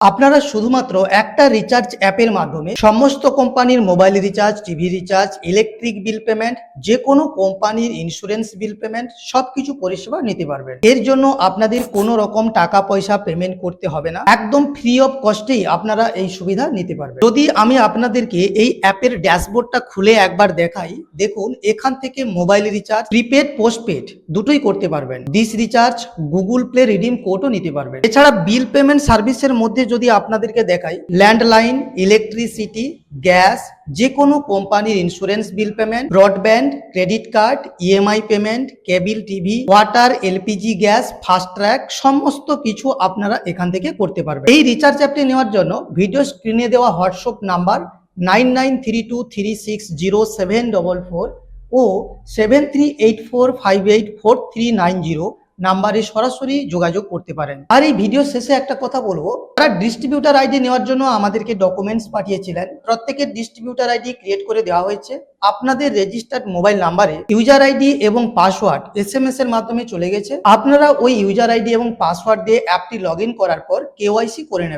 আপনারা শুধুমাত্র একটা রিচার্জ অ্যাপের মাধ্যমে সমস্ত কোম্পানির mobile recharge, TV recharge, electric bill payment, যে কোনো কোম্পানির ইন্স্যুরেন্স বিল পেমেন্ট সবকিছু পরিষেবা নিতে পারবেন। এর জন্য আপনাদের কোনো রকম টাকা পয়সা পেমেন্ট করতে হবে না, একদম ফ্রি অফ কস্টেই আপনারা এই সুবিধা নিতে পারবেন। যদি আমি আপনাদেরকে এই অ্যাপের ড্যাশবোর্ডটা খুলে একবার দেখাই, দেখুন এখান থেকে মোবাইল রিচার্জ, প্রিপেড, পোস্টপেড দুটোই করতে পারবেন। Dish recharge, Google play redeem কোডও নিতে পারবেন। এছাড়া বিল পেমেন্ট সার্ভিসের মধ্যে যদি আপনাদেরকে দেখাই, ল্যান্ডলাইন, ইলেকট্রিসিটি, গ্যাস, যে কোনো কোম্পানির insurance bill payment, broadband, credit card, EMI payment, cable TV, water, LPG gas, fast track সমস্ত কিছু আপনারা এখান থেকে করতে পারবেন। এই রিচার্জ অ্যাপটি নেওয়ার জন্য ভিডিও স্ক্রিনে দেওয়া হোয়াটসঅ্যাপ নাম্বার 9932360744 ও 7384584390 নাম্বারে সরাসরি যোগাযোগ করতে পারেন। আর এই ভিডিও শেষে একটা কথা বলবো, যারা ডিস্ট্রিবিউটার আইডি নেওয়ার জন্য আমাদেরকে ডকুমেন্টস পাঠিয়েছিলেন, প্রত্যেকের ডিস্ট্রিবিউটার আইডি ক্রিয়েট করে দেওয়া হয়েছে। আপনাদের রেজিস্টার্ড মোবাইল নাম্বারে ইউজার আইডি এবং পাসওয়ার্ড এসএমএস এর মাধ্যমে চলে গেছে। আপনারা ওই ইউজার আইডি এবং পাসওয়ার্ড দিয়ে অ্যাপটি লগ ইন করার পর কেওয়াইসি করে নেবেন।